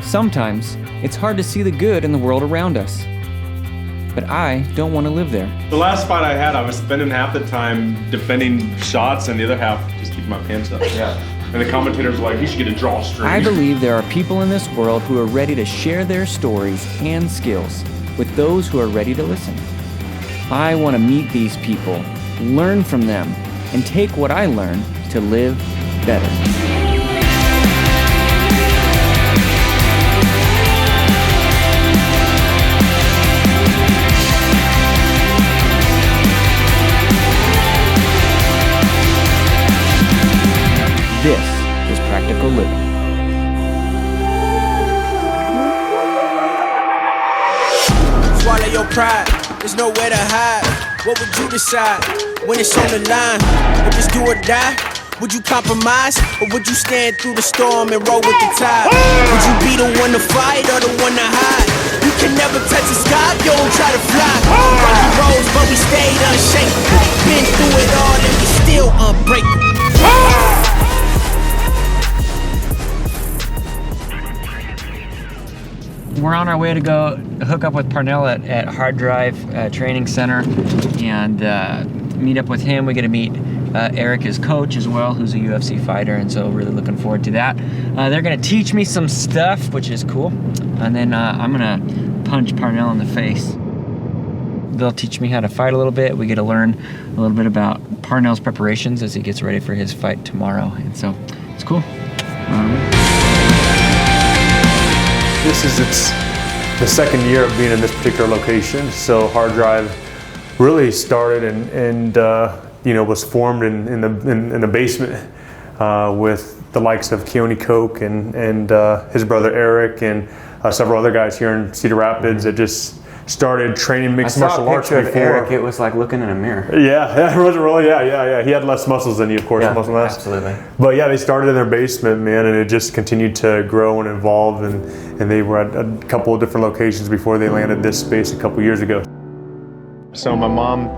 Sometimes it's hard to see the good in the world around us. But I don't want to live there. The last fight I had, I was spending half the time defending shots and the other half just keeping my pants up. Yeah. And the commentators were like, you should get a drawstring. I believe there are people in this world who are ready to share their stories and skills with those who are ready to listen. I want to meet these people, learn from them, and take what I learned to live better. This is Practical Living. Swallow your pride, there's nowhere to hide. What would you decide when it's on the line? Would just do or die? Would you compromise? Or would you stand through the storm and roll with the tide? Would you be the one to fight or the one to hide? You can never touch the sky if you don't try to fly. Rocky roads, but we stayed unshakable. Been through it all and we still unbreakable. We're on our way to go hook up with Parnell at Hard Drive Training Center and meet up with him. We get to meet Erik, his coach, as well, who's a UFC fighter, and so really looking forward to that. They're gonna teach me some stuff, which is cool, and then I'm gonna punch Parnell in the face. They'll teach me how to fight a little bit. We get to learn a little bit about Parnell's preparations as he gets ready for his fight tomorrow, and so it's cool. This is the second year of being in this particular location. So Hard Drive really started and was formed in the basement with the likes of Erik Koch and his brother Erik and several other guys here in Cedar Rapids that just started training mixed martial arts before. Erik, it was like looking in a mirror. Yeah, it wasn't really. Yeah. He had less muscles than you, of course, muscle mass. Absolutely. But yeah, they started in their basement, man, and it just continued to grow and evolve, and they were at a couple of different locations before they landed this space a couple years ago. So my mom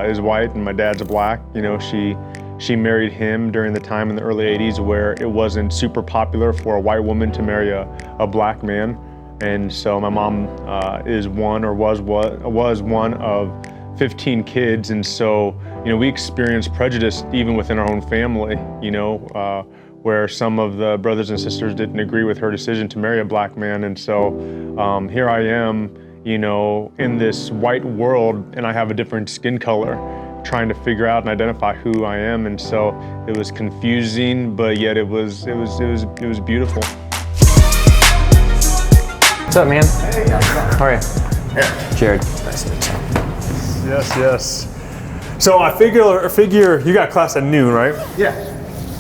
is white and my dad's black. You know, she married him during the time in the early '80s where it wasn't super popular for a white woman to marry a black man. And so my mom is one of 15 kids, and so we experienced prejudice even within our own family. Where some of the brothers and sisters didn't agree with her decision to marry a black man, and so here I am, in this white world, and I have a different skin color, trying to figure out and identify who I am, and so it was confusing, but yet it was beautiful. What's up, man? Hey, how are you? Yeah. Jared. Nice to meet you. Yes. So I figure you got class at noon, right? Yeah.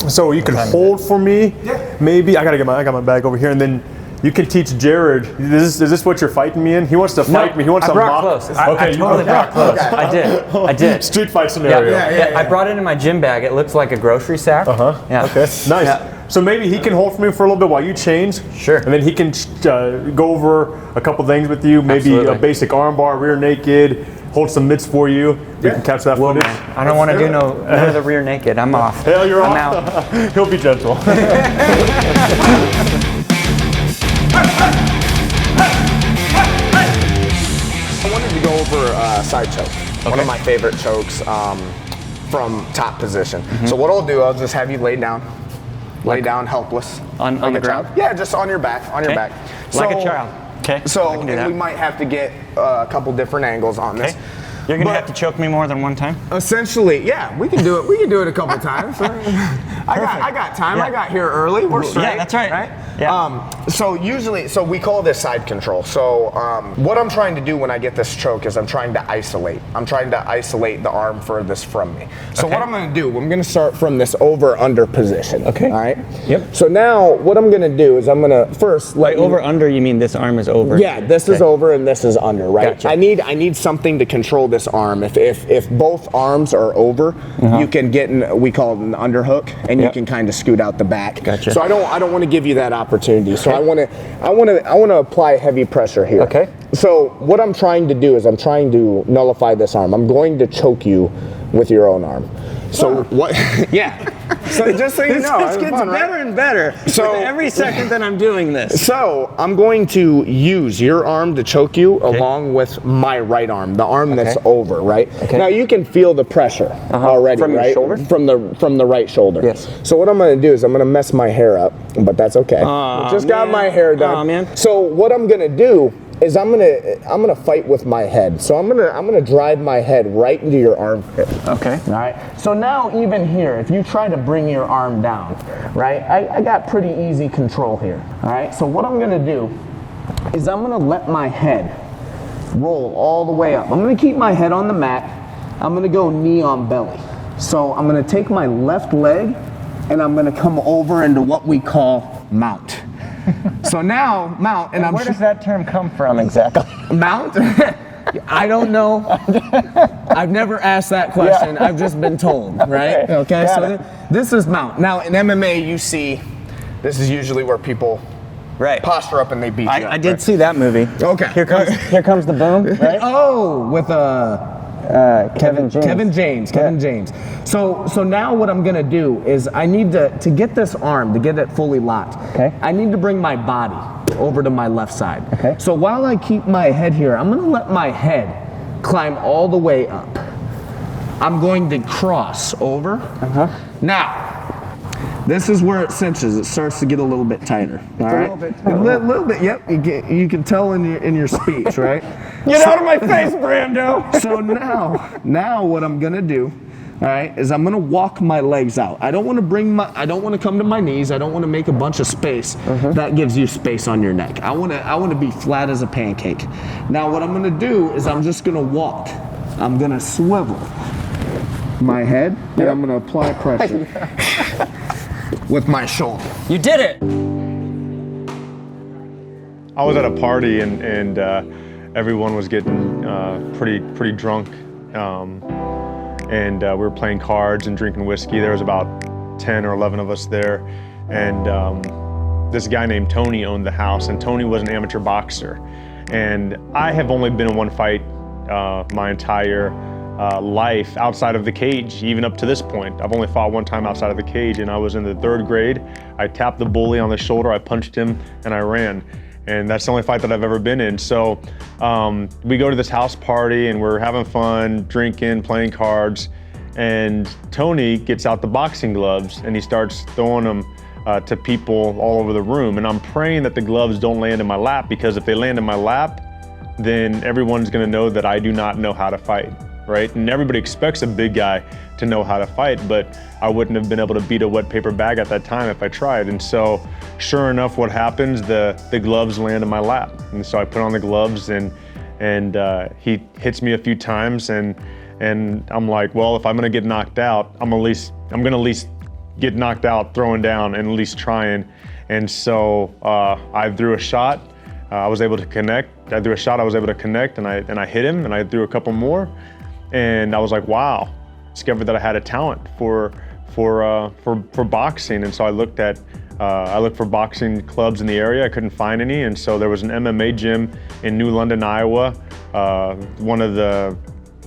So you can hold for me? Yeah. Maybe I got my bag over here, and then you can teach Jared. Is this what you're fighting me in? He wants to fight me. He wants to mock. Close. I totally brought close. Okay. I did. Street fight scenario. Yeah. I brought it in my gym bag. It looks like a grocery sack. Yeah. Okay. Nice. Yeah. So maybe he can hold for me for a little bit while you change. Sure. And then he can go over a couple things with you. Maybe Absolutely. a basic armbar, rear naked. Hold some mitts for you. We can catch that footage. I don't want to do none of the rear naked. I'm off. Hell, you're I'm off. out. He'll be gentle. I wanted to go over side choke. Okay. One of my favorite chokes from top position. Mm-hmm. So what I'll do, I'll just have you lay down. Lay down helpless. On the ground? Child. Yeah, just on your back. Like a child. Okay. So we might have to get a couple different angles on this. You're gonna have to choke me more than one time? Essentially, yeah, we can do it. We can do it a couple times. I got time. Yeah. I got here early. We're straight. Yeah, that's right. Yeah. So we call this side control. So what I'm trying to do when I get this choke is I'm trying to isolate. I'm trying to isolate the arm furthest from me. So what I'm gonna do, I'm gonna start from this over-under position. Okay. All right. Yep. So now what I'm gonna do is I'm gonna first over-under, you mean this arm is over? Yeah, this is over and this is under, right? Gotcha. I need something to control this arm. If both arms are over, you can get we call it an underhook, and you can kind of scoot out the back. Gotcha. So I don't want to give you that opportunity. So I want to apply heavy pressure here. Okay. So what I'm trying to do is I'm trying to nullify this arm. I'm going to choke you with your own arm. So what? Yeah. So just so you know, This gets fun, right? better and better So- with every second that I'm doing this. So I'm going to use your arm to choke you along with my right arm, the arm that's over, right? Okay. Now you can feel the pressure already, From your right? shoulder? From the right shoulder. Yes. So what I'm going to do is I'm going to mess my hair up, but that's okay. Just got man. my hair done. Aw, man. So what I'm going to do is I'm gonna fight with my head. So I'm gonna drive my head right into your armpit. Okay. All right. So now even here, if you try to bring your arm down, right? I got pretty easy control here. All right. So what I'm gonna do is I'm gonna let my head roll all the way up. I'm gonna keep my head on the mat. I'm gonna go knee on belly. So I'm gonna take my left leg and I'm gonna come over into what we call mount. So now mount, and Where does that term come from exactly? mount? I don't know. I've never asked that question. I've just been told, right? Okay, so this is mount. Now in MMA, you see, this is usually where people posture up and they beat you up. I did see that movie. Okay. Here comes the boom, right? Oh, with Kevin James. Kevin James. So now what I'm gonna do is I need to get this arm, to get it fully locked. Okay. I need to bring my body over to my left side. Okay. So while I keep my head here, I'm gonna let my head climb all the way up. I'm going to cross over. Now, this is where it cinches. It starts to get a little bit tighter. All right. A little bit. Yep. You can tell in your speech, right? Get out of my face, Brando! So now what I'm gonna do, all right, is I'm gonna walk my legs out. I don't want to come to my knees. I don't want to make a bunch of space. That gives you space on your neck. I want to be flat as a pancake. Now what I'm gonna do is I'm just gonna walk. I'm gonna swivel my head and I'm gonna apply pressure with my shoulder. You did it. I was at a party and everyone was getting pretty drunk, and we were playing cards and drinking whiskey. There was about 10 or 11 of us there, and this guy named Tony owned the house, and Tony was an amateur boxer. And I have only been in one fight my entire life outside of the cage, even up to this point. I've only fought one time outside of the cage, and I was in the 3rd grade. I tapped the bully on the shoulder, I punched him, and I ran. And that's the only fight that I've ever been in. So we go to this house party and we're having fun, drinking, playing cards. And Tony gets out the boxing gloves and he starts throwing them to people all over the room. And I'm praying that the gloves don't land in my lap, because if they land in my lap, then everyone's gonna know that I do not know how to fight, right? And everybody expects a big guy to know how to fight, but I wouldn't have been able to beat a wet paper bag at that time if I tried. And so sure enough, what happens, the gloves land in my lap. And so I put on the gloves and he hits me a few times and I'm like, well, if I'm gonna get knocked out, I'm gonna at least get knocked out throwing down and at least trying. And so I threw a shot. I was able to connect. I threw a shot, I was able to connect, and I hit him, and I threw a couple more. And I was like, wow, discovered that I had a talent for boxing. And so I looked for boxing clubs in the area. I couldn't find any. And so there was an MMA gym in New London, Iowa. One of the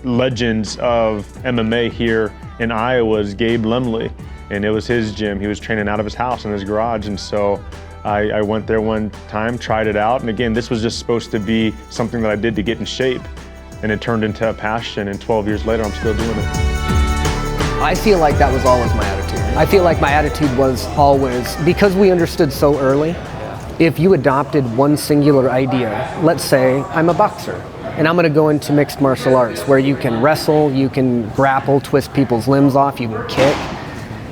legends of MMA here in Iowa is Gabe Lemley. And it was his gym. He was training out of his house in his garage. And so I went there one time, tried it out. And again, this was just supposed to be something that I did to get in shape. And it turned into a passion, and 12 years later, I'm still doing it. I feel like that was always my attitude. I feel like my attitude was always, because we understood so early, if you adopted one singular idea, let's say I'm a boxer, and I'm gonna go into mixed martial arts, where you can wrestle, you can grapple, twist people's limbs off, you can kick,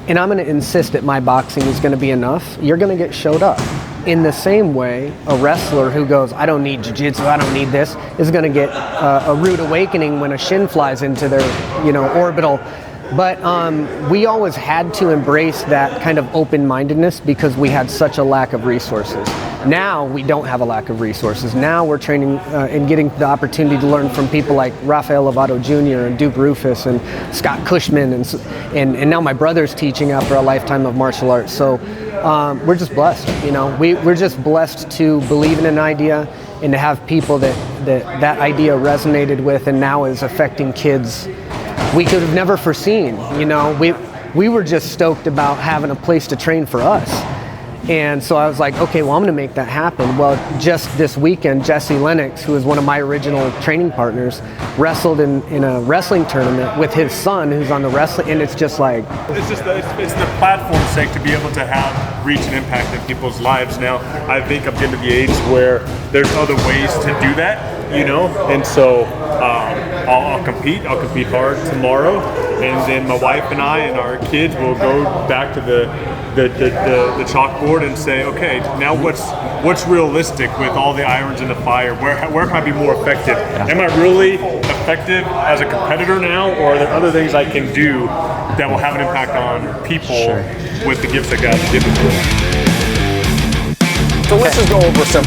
and I'm gonna insist that my boxing is gonna be enough, you're gonna get showed up. In the same way, a wrestler who goes, I don't need jiu-jitsu, I don't need this, is going to get a rude awakening when a shin flies into their, orbital. But we always had to embrace that kind of open-mindedness because we had such a lack of resources. Now we don't have a lack of resources. Now we're training and getting the opportunity to learn from people like Rafael Lovato Jr. and Duke Rufus and Scott Cushman, and now my brother's teaching after a lifetime of martial arts. So we're just blessed, we're just blessed to believe in an idea and to have people that idea resonated with and now is affecting kids we could have never foreseen. we were just stoked about having a place to train for us. And so I was like, okay, well, I'm gonna make that happen. Well, just this weekend, Jesse Lennox, who was one of my original training partners, wrestled in a wrestling tournament with his son, who's on the wrestling, and it's just like... It's the platform's sake to be able to have reach and impact in people's lives. Now, I think I'm getting to the age where there's other ways to do that, you know? And so I'll compete hard tomorrow, and then my wife and I and our kids will go back to the chalkboard and say, okay, now what's realistic with all the irons in the fire? Where can I be more effective? Am I really effective as a competitor now, or are there other things I can do that will have an impact on people with the gifts that God's given to them? So let's just go over some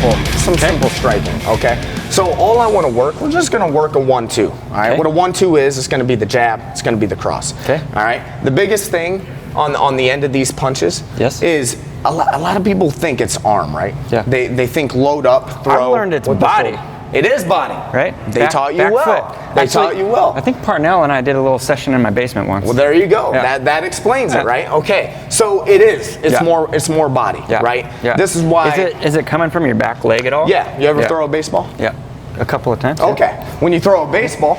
simple striking, okay? So all I want to work, we're just going to work a 1-2, all right? What a 1-2 is, it's going to be the jab, it's going to be the cross, all right? The biggest thing on the end of these punches is a lot of people think it's arm, right? Yeah. They think load up, throw. I learned it's with the body. foot. It is body. Right? They taught you well. They taught you well. I think Parnell and I did a little session in my basement once. Well, there you go. Yeah. That explains it, right? Okay. So it is. It's more body, right? Yeah. This is why. Is it coming from your back leg at all? Yeah. You ever throw a baseball? Yeah. A couple of times. Okay. When you throw a baseball,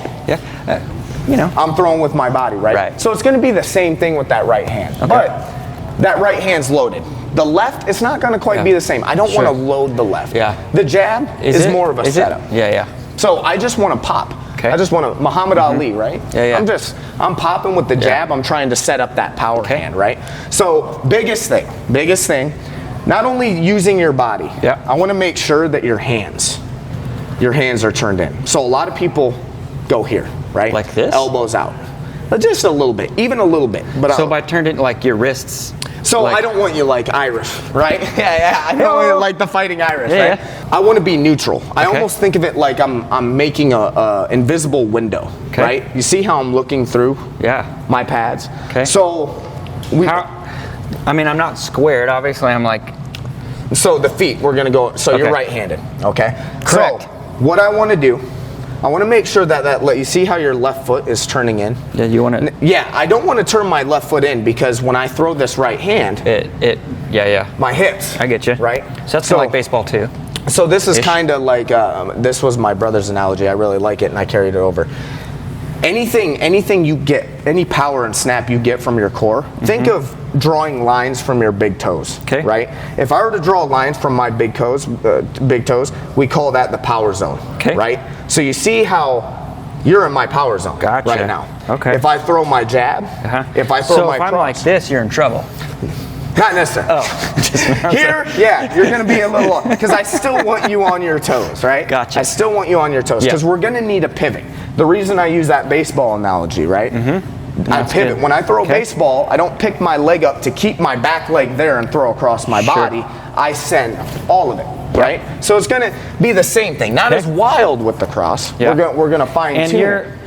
you know, I'm throwing with my body, right? So it's going to be the same thing with that right hand. Okay. But that right hand's loaded. The left, it's not going to quite be the same. I don't want to load the left. Yeah. The jab is more of a setup. Yeah. So I just want to pop. Okay. I just want to, Muhammad Ali, right? Yeah. I'm popping with the jab. I'm trying to set up that power hand, right? So biggest thing, not only using your body, I want to make sure that your hands are turned in. So a lot of people go here, right? Like this? Elbows out. But just a little bit, even a little bit. But so by turned in, like your wrists. So like, I don't want you like Irish, right? I don't want you like the fighting Irish, right? I want to be neutral. I almost think of it like I'm making a invisible window, right? You see how I'm looking through my pads? Okay. So I'm not squared, obviously. I'm like... So the feet, we're going to go... So you're right-handed, okay? Correct. So what I want to do, I want to make sure that you see how your left foot is turning in? Yeah, you want to... Yeah, I don't want to turn my left foot in because when I throw this right hand... My hips. I get you. Right? So that's like baseball too. So this is kind of like, this was my brother's analogy. I really like it and I carried it over. Anything you get, any power and snap you get from your core, think of drawing lines from your big toes, right? If I were to draw lines from my big toes, we call that the power zone, right? So you see how you're in my power zone right now. Okay. If I throw my jab, if I throw my cross. So if I'm like this, you're in trouble. Not necessarily. Here, you're going to be a little, because I still want you on your toes, right? Gotcha. I still want you on your toes, because we're going to need a pivot. The reason I use that baseball analogy, right? I pivot. When I throw a baseball, I don't pick my leg up to keep my back leg there and throw across my body. I send all of it, right? So it's going to be the same thing. Not as wild with the cross. We're going to fine tune. And you're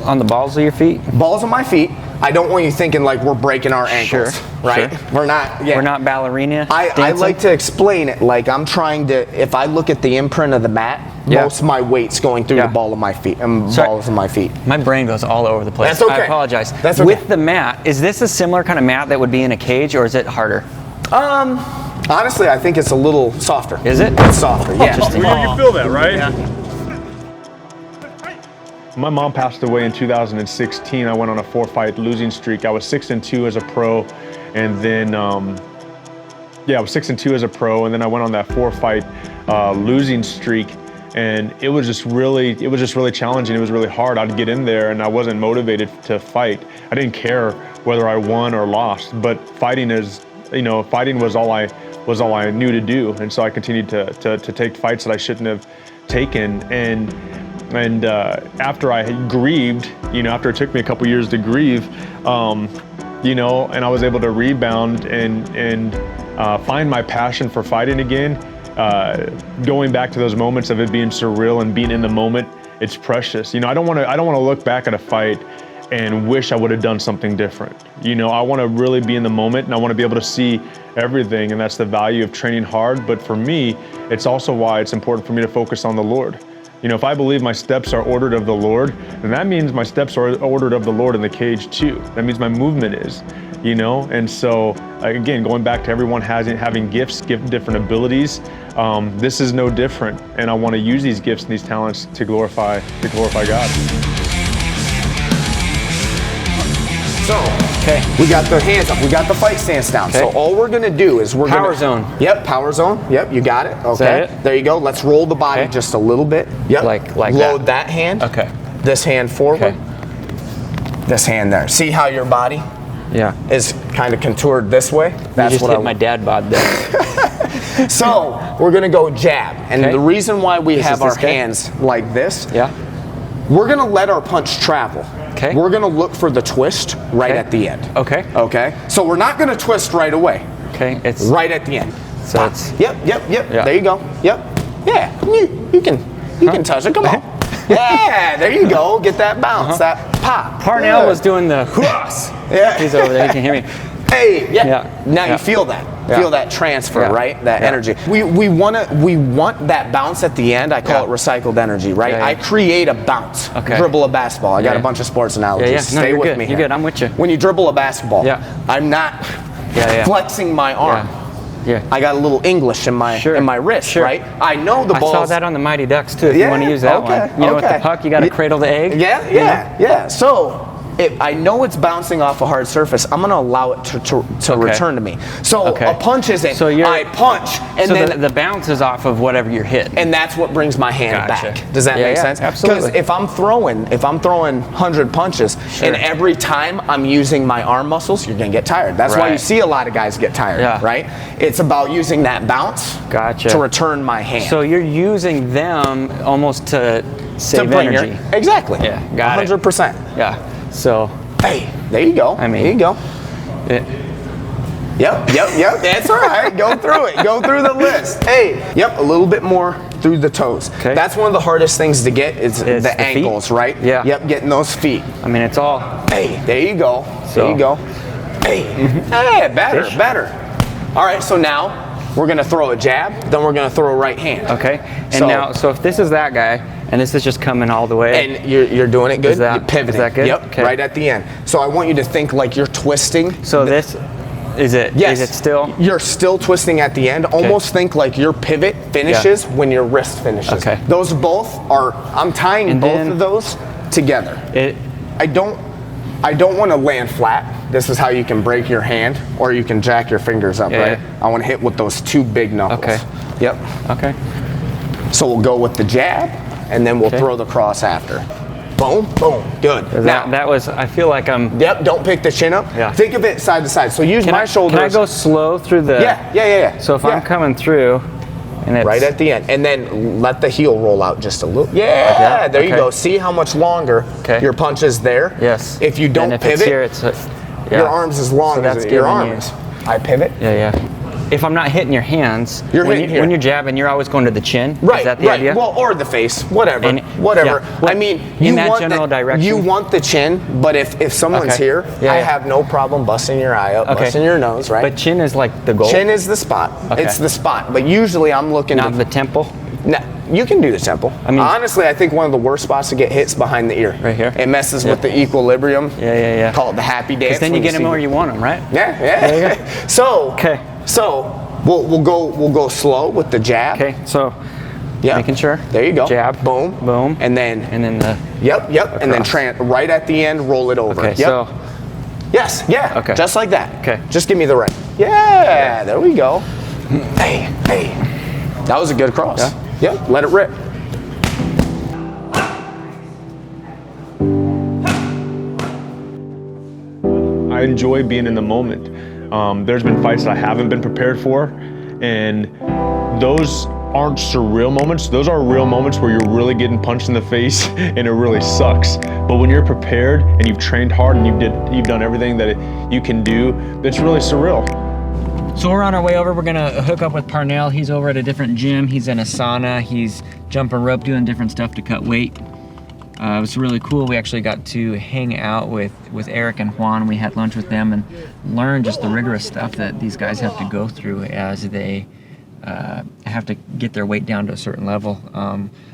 on the balls of your feet? Balls of my feet. I don't want you thinking like we're breaking our ankles, right? We're not. We're not ballerina. I like to explain it like I'm trying to. If I look at the imprint of the mat, most of my weight's going through the ball of my feet and balls of my feet. My brain goes all over the place. That's okay. I apologize. That's okay. With the mat, is this a similar kind of mat that would be in a cage, or is it harder? Honestly, I think it's a little softer. Is it? It's softer. Yeah. You feel that, right? Yeah. My mom passed away in 2016. I went on a 4-fight losing streak. I was 6-2 as a pro, and then I was 6-2 as a pro, and then I went on that 4-fight losing streak, and it was just really challenging. It was really hard. I'd get in there, and I wasn't motivated to fight. I didn't care whether I won or lost, but fighting was all I knew to do, and so I continued to take fights that I shouldn't have taken, and after I had grieved, after it took me a couple years to grieve, and I was able to rebound and find my passion for fighting again, going back to those moments of it being surreal and being in the moment, it's precious. I don't want to look back at a fight and wish I would have done something different. I want to really be in the moment, and I want to be able to see everything, and that's the value of training hard. But for me, it's also why it's important for me to focus on the Lord. You know, if I believe my steps are ordered of the Lord, then that means my steps are ordered of the Lord in the cage too. That means my movement is, you know? And so, again, going back to everyone having gifts, different abilities, this is no different. And I want to use these gifts and these talents to glorify God. So, okay, we got the hands up, we got the fight stance down. Okay. So all we're gonna do is we're power gonna zone. Yep, power zone. Yep, you got it. Okay. Is that it? There you go. Let's roll the body just a little bit. Yep. Like load that hand. Okay. This hand forward. Okay. This hand there. See how your body is kind of contoured this way? That's what hit my dad bod there. So we're gonna go jab. And the reason why we have our hands like this, we're gonna let our punch travel. Okay. We're gonna look for the twist right at the end. Okay. Okay. So we're not gonna twist right away. Okay. It's right at the end. So it's Yep. There you go. Yep. Yeah. You can touch it. Come on. Yeah. There you go. Get that bounce. That pop. Parnell was doing the cross. Yeah. He's over there. He can hear me. Hey. Yeah. Now you feel that. Feel that transfer, right? That energy. We want that bounce at the end. I call it recycled energy, right? I create a bounce. Okay. Dribble a basketball. I got a bunch of sports analogies. Stay with me here. You're good. I'm with you. When you dribble a basketball, I'm not flexing my arm. Yeah. I got a little English in my wrist, right? I know the balls. I saw that on the Mighty Ducks too. If you want to use that one, you know, with the puck, you got to cradle the egg. Yeah. So I know it's bouncing off a hard surface. I'm going to allow it to return to me. So a punch isn't. So I punch, and then the bounce is off of whatever you're hitting, and that's what brings my hand back. Does that make sense? Absolutely. Because if I'm throwing 100 punches, and every time I'm using my arm muscles, you're going to get tired. That's why you see a lot of guys get tired, right? It's about using that bounce to return my hand. So you're using them almost to save energy. Exactly. Yeah. Got 100%. Yeah. So, hey, there you go. I mean, there you go. Yep. That's all right. Go through it. Go through the list. Hey, a little bit more through the toes. Okay. That's one of the hardest things to get is the ankles, feet? Right? Yeah. Yep, getting those feet. I mean, it's all. Hey, there you go. There you go. Hey, hey, better. All right, so now we're gonna throw a jab, then we're gonna throw a right hand. Okay. And now, so if this is that guy, and this is just coming all the way. And you're doing it good. You're pivoting. Is that good? Yep. Okay. Right at the end. So I want you to think like you're twisting. So this is it? Yes. Is it still? You're still twisting at the end. Okay. Almost think like your pivot finishes when your wrist finishes. Okay. Those both are. I'm tying both of those together. I don't want to land flat. This is how you can break your hand, or you can jack your fingers up. Right. I want to hit with those two big knuckles. Okay. Yep. Okay. So we'll go with the jab, and then we'll throw the cross after. Boom, boom, good. Now that was, I feel like I'm. Yep, don't pick the chin up. Yeah. Think of it side to side. So use my shoulders. Can I go slow through the? Yeah. So if I'm coming through, and it's. Right at the end, and then let the heel roll out just a little. Yeah, there you go. See how much longer your punch is there? Yes. If you don't pivot, your arm's as long as your arm is. I pivot. Yeah. If I'm not hitting your hands, when you're jabbing, you're always going to the chin. Right. Is that the idea? Well, or the face, whatever. Yeah. I mean, in that general direction. You want the chin, but if someone's here, I have no problem busting your eye up, busting your nose, right? But chin is like the goal. Chin is the spot. Okay. It's the spot. But usually I'm looking not the temple. No, you can do the temple. I mean, honestly, I think one of the worst spots to get hit is behind the ear. Right here. It messes with the equilibrium. Yeah. Call it the happy dance. Because then you get them where you want them, right? Yeah. So we'll go slow with the jab. Okay. So making sure. There you go. Jab. Boom. And then the. Yep. Across. And then right at the end, roll it over. Okay. Yep. So. Yes. Yeah. Okay. Just like that. Okay. Just give me the right. Yeah. There we go. Hey. That was a good cross. Yeah. Let it rip. I enjoy being in the moment. There's been fights that I haven't been prepared for, and those aren't surreal moments. Those are real moments where you're really getting punched in the face and it really sucks. But when you're prepared and you've trained hard and you've done everything that you can do, it's really surreal. So we're on our way over. We're gonna hook up with Parnell. He's over at a different gym. He's in a sauna. He's jumping rope, doing different stuff to cut weight. It was really cool. We actually got to hang out with Erik and Juan. We had lunch with them and learn just the rigorous stuff that these guys have to go through as they have to get their weight down to a certain level.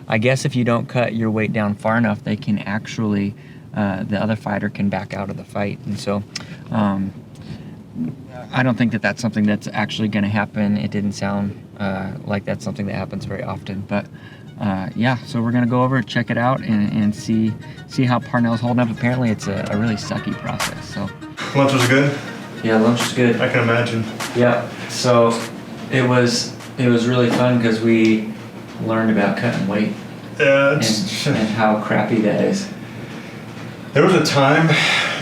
I guess if you don't cut your weight down far enough, they can actually, the other fighter can back out of the fight. And so I don't think that that's something that's actually going to happen. It didn't sound like that's something that happens very often. But yeah, so we're going to go over, check it out, and see how Parnell's holding up. Apparently it's a really sucky process. So Lunch was good? yeah, lunch was good. I can imagine. Yeah, so it was really fun because we learned about cutting weight Yeah, and how crappy that is. there was a time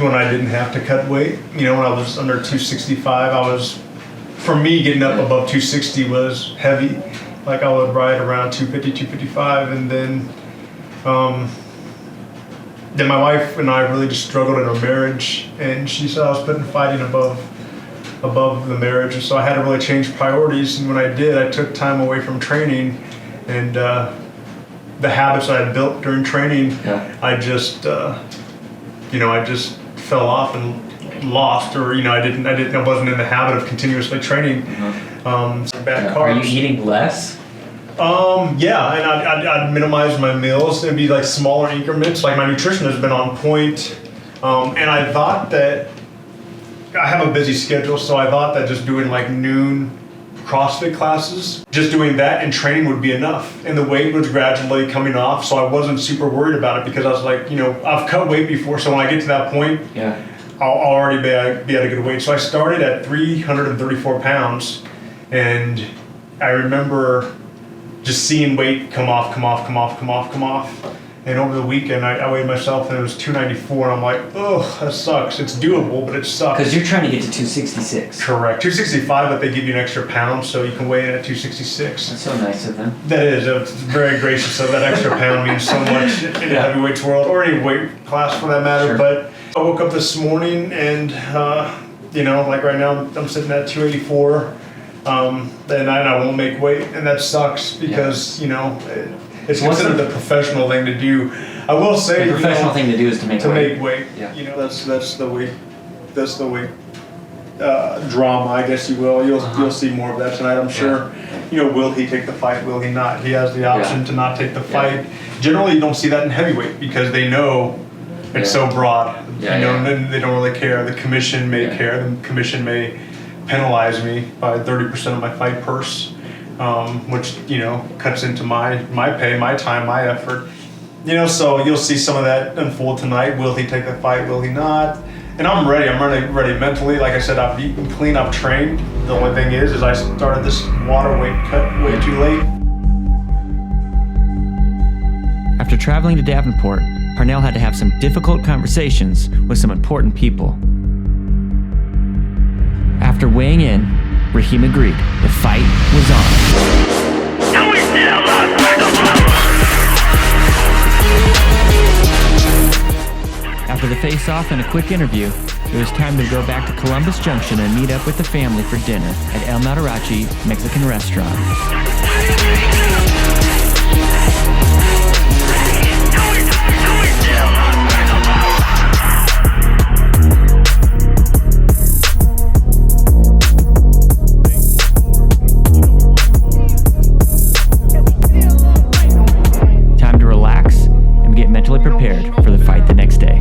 when I didn't have to cut weight. You know, when I was under 265, for me, getting up above 260 was heavy. Like I would ride around 250, 255, and then my wife and I really just struggled in our marriage, and she said I was putting fighting above the marriage, and so I had to really change priorities. And when I did, I took time away from training, and the habits I had built during training, I just fell off and lost, or I wasn't in the habit of continuously training. Bad carbs. Are you eating less? Yeah, and I'd minimize my meals. It'd be like smaller increments. Like my nutrition has been on point, and I thought that I have a busy schedule, so I thought that just doing like noon CrossFit classes, just doing that and training would be enough. And the weight was gradually coming off, so I wasn't super worried about it because I was like, I've cut weight before, so when I get to that point, I'll already be at a good weight. So I started at 334 pounds, and I remember just seeing weight come off. And over the weekend, I weighed myself and it was 294, and I'm like, oh, that sucks. It's doable, but it sucks. Because you're trying to get to 266. Correct. 265, but they give you an extra pound, so you can weigh in at 266. That's so nice of them. That is. It's very gracious. So that extra pound means so much in the heavyweights world, or any weight class for that matter. Sure. But I woke up this morning and, like right now, I'm sitting at 284. And I won't make weight, and that sucks because it's considered the professional thing to do. I will say the professional thing to do is to make weight. Yeah. That's the weight. That's the weight drama, I guess you will. You'll see more of that tonight, I'm sure. Will he take the fight? Will he not? He has the option to not take the fight. Generally, you don't see that in heavyweight because they know it's so broad. And they don't really care. The commission may care. The commission may penalize me by 30% of my fight purse, which cuts into my pay, my time, my effort. So you'll see some of that unfold tonight. Will he take the fight? Will he not? And I'm ready. I'm ready mentally. Like I said, I've eaten clean. I've trained. The only thing is I started this water weight cut way too late. After traveling to Davenport, Parnell had to have some difficult conversations with some important people. After weighing in, Raheem agreed. The fight was on. After the face-off and a quick interview, it was time to go back to Columbus Junction and meet up with the family for dinner at El Mariachi Mexican restaurant. Prepared for the fight the next day.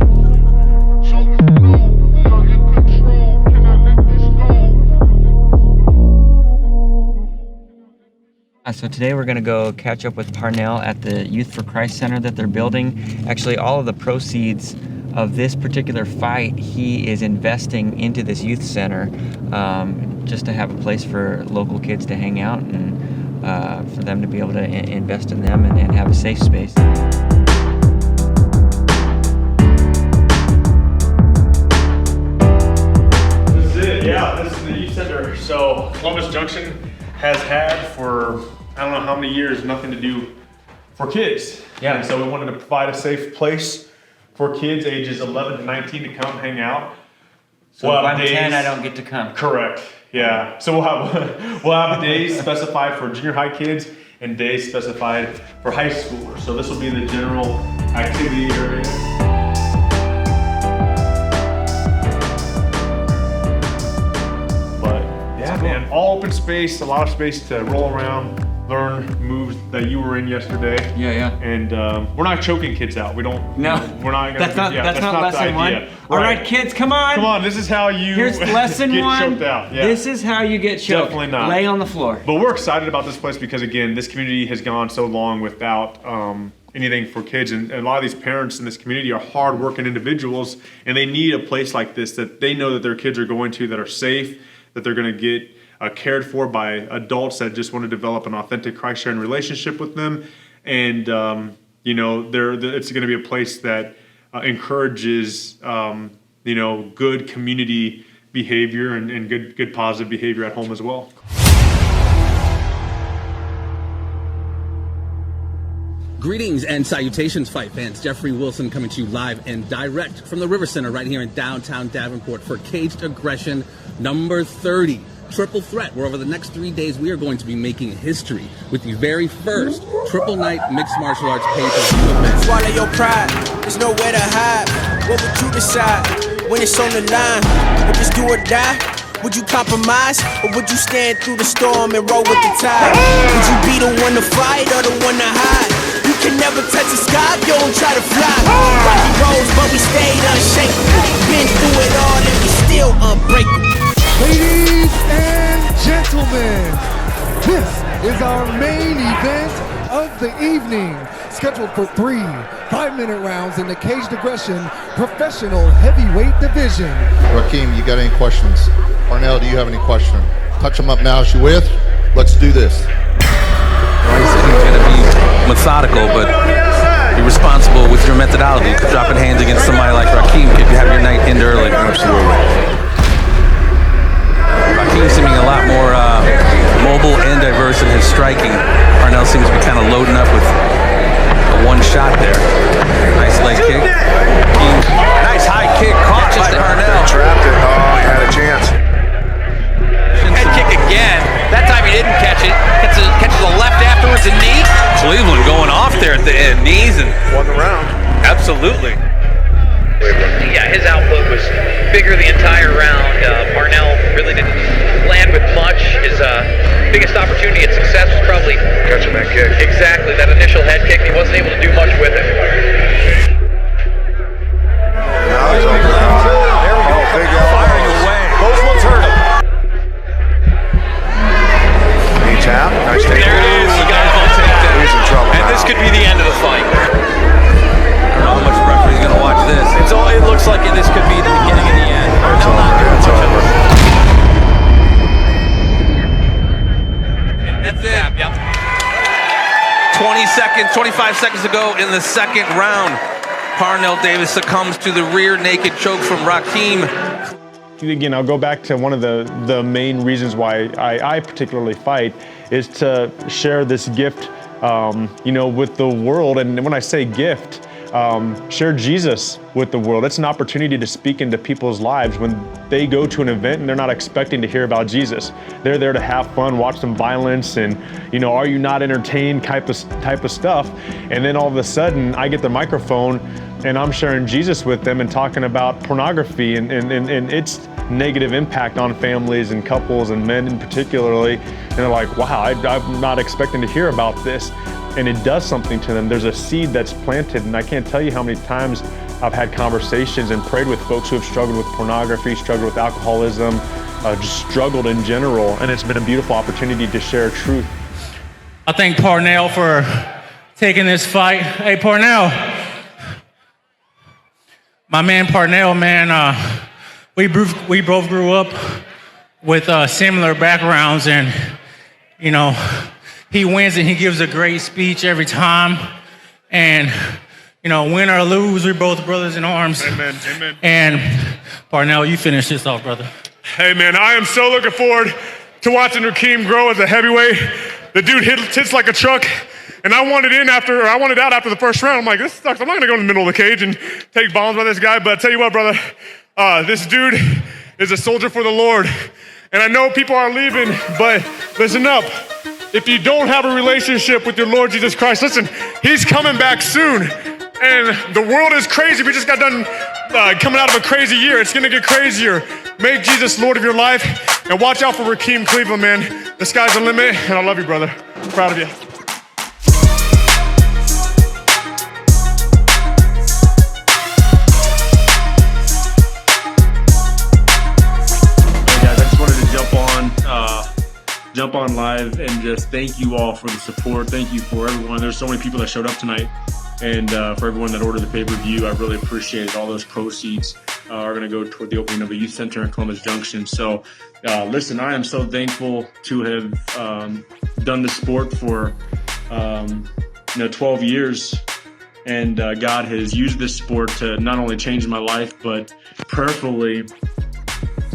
So today we're going to go catch up with Parnell at the Youth for Christ Center that they're building. Actually, all of the proceeds of this particular fight, he is investing into this youth center just to have a place for local kids to hang out and for them to be able to invest in them and have a safe space. Yeah, this is the youth center. So Columbus Junction has had for I don't know how many years nothing to do for kids. Yeah. And so we wanted to provide a safe place for kids ages 11 to 19 to come hang out. So if I'm 10, I don't get to come. Correct. Yeah. So we'll have days specified for junior high kids and days specified for high schoolers. So this will be the general activity area. man. All open space, a lot of space to roll around, learn moves that you were in yesterday. Yeah. And we're not choking kids out. We don't. No, we're not gonna. That's not lesson the one. idea. All right, kids, come on. Come on, this is how you Here's lesson get one. choked out. Yeah. This is how you get choked. Definitely not. Lay on the floor. But we're excited about this place because, again, this community has gone so long without anything for kids, and a lot of these parents in this community are hard-working individuals, and they need a place like this that they know that their kids are going to, that are safe, that they're going to get cared for by adults that just want to develop an authentic Christ-sharing relationship with them. And it's going to be a place that encourages good community behavior and good positive behavior at home as well. Greetings and salutations, fight fans. Jeffrey Wilson coming to you live and direct from the River Center right here in downtown Davenport for Caged Aggression number 30. Triple Threat, where over the next 3 days we are going to be making history with the very first Triple Night Mixed Martial Arts pay-per-view event. Swallow your pride, there's nowhere to hide. What would you decide when it's on the line? If it's do or die, would you compromise? Or would you stand through the storm and roll with the tide? Would you be the one to fight or the one to hide? You can never touch the sky if you don't try to fly. Rocky roads, but we stayed unshakable. Been through it all and we still unbreakable. Ladies and gentlemen, this is our main event of the evening, scheduled for 3 5-minute rounds in the Caged Aggression Professional Heavyweight Division. Rakeem, you got any questions? Parnell, do you have any questions? Touch them up now. Is you with? Let's do this. He's going to be methodical, but be responsible with your methodology. Dropping hands against somebody like Rakeem could have your night end early. Absolutely. Rakeem seeming a lot more mobile and diverse in his striking. Parnell seems to be kind of loading up with a one shot there. Nice leg kick. Nice high kick caught by Parnell. Trapped it. Oh, he had a chance. Head kick again. That time he didn't catch it. Catches the left afterwards, a knee. Cleveland going off there at the end. Knees and Won the round. absolutely. Yeah, his output was bigger the entire round. Parnell really didn't land with much. His biggest opportunity at success was probably Catching that kick. exactly that initial head kick. He wasn't able to do much with it. Now he's on the ground. There we go. Big Firing away. Those ones hurt him. Knee tap. Nice take. There it is. You guys will take that. He's in trouble And now. this could be the end of the fight. I don't know how much the referee's going to watch this. It looks like this could be the beginning of the end. It's over. It's over. That's it. Yep. 25 seconds ago in the second round, Parnell Davis succumbs to the rear naked choke from Rakeem. Again, I'll go back to one of the main reasons why I particularly fight is to share this gift, with the world. And when I say gift, share Jesus with the world. It's an opportunity to speak into people's lives when they go to an event and they're not expecting to hear about Jesus. They're there to have fun, watch some violence, and are you not entertained type of stuff. And then all of a sudden, I get the microphone and I'm sharing Jesus with them and talking about pornography and its negative impact on families and couples and men in particularly. And they're like, wow, I'm not expecting to hear about this. And it does something to them. There's a seed that's planted, and I can't tell you how many times I've had conversations and prayed with folks who have struggled with pornography, struggled with alcoholism, just struggled in general, and it's been a beautiful opportunity to share truth. I thank Parnell for taking this fight. Hey, Parnell, my man Parnell, man, we both grew up with similar backgrounds, and he wins and he gives a great speech every time. And, win or lose, we're both brothers in arms. Amen, amen. And Parnell, you finish this off, brother. Hey man, I am so looking forward to watching Rakeem grow as a heavyweight. The dude hits like a truck, and I wanted out after the first round. I'm like, this sucks. I'm not gonna go in the middle of the cage and take bombs by this guy, but I tell you what, brother, this dude is a soldier for the Lord. And I know people are leaving, but listen up. If you don't have a relationship with your Lord Jesus Christ, listen, he's coming back soon. And the world is crazy. We just got done coming out of a crazy year. It's gonna get crazier. Make Jesus Lord of your life. And watch out for Rakeem Cleveland, man. The sky's the limit, and I love you, brother. Proud of you. Jump on live and just thank you all for the support. Thank you for everyone. There's so many people that showed up tonight, and for everyone that ordered the pay-per-view, I really appreciate it. All those proceeds are going to go toward the opening of a youth center in Columbus Junction. So listen, I am so thankful to have done this sport for 12 years, and God has used this sport to not only change my life, but prayerfully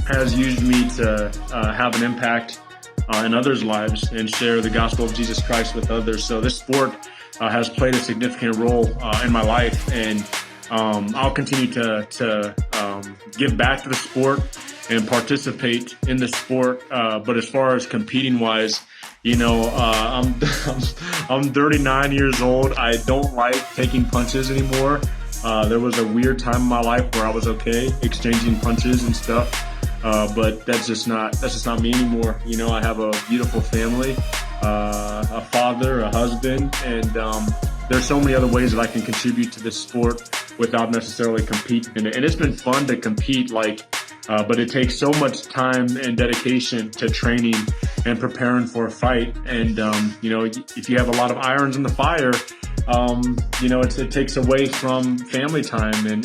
has used me to have an impact in others' lives and share the gospel of Jesus Christ with others. So this sport has played a significant role in my life, and I'll continue to give back to the sport and participate in the sport. But as far as competing wise, I'm 39 years old. I don't like taking punches anymore. There was a weird time in my life where I was okay exchanging punches and stuff. But that's just not me anymore. I have a beautiful family, a father, a husband, and there's so many other ways that I can contribute to this sport without necessarily competing in it. And it's been fun to compete, but it takes so much time and dedication to training and preparing for a fight. And if you have a lot of irons in the fire, it takes away from family time and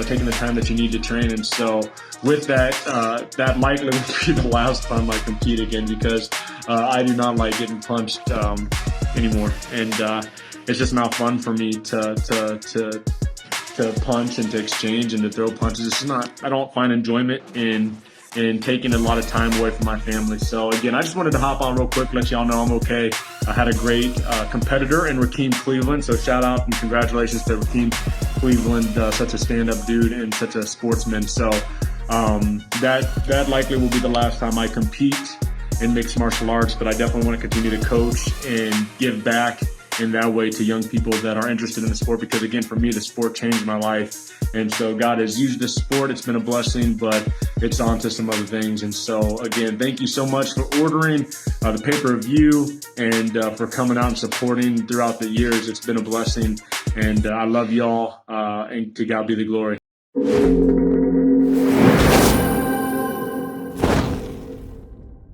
taking the time that you need to train. And so with that, that likely will be the last time I compete again, because I do not like getting punched anymore. And it's just not fun for me to punch and to exchange and to throw punches. It's just not, I don't find enjoyment in taking a lot of time away from my family. So again, I just wanted to hop on real quick, let y'all know I'm okay. I had a great competitor in Rakeem Cleveland, so shout out and congratulations to Rakeem Cleveland, such a stand-up dude and such a sportsman. So that likely will be the last time I compete in mixed martial arts, but I definitely want to continue to coach and give back in that way to young people that are interested in the sport, because again, for me, the sport changed my life. And so God has used this sport. It's been a blessing, but it's on to some other things. And so again, thank you so much for ordering the pay-per-view and for coming out and supporting throughout the years. It's been a blessing, and I love y'all, and to God be the glory.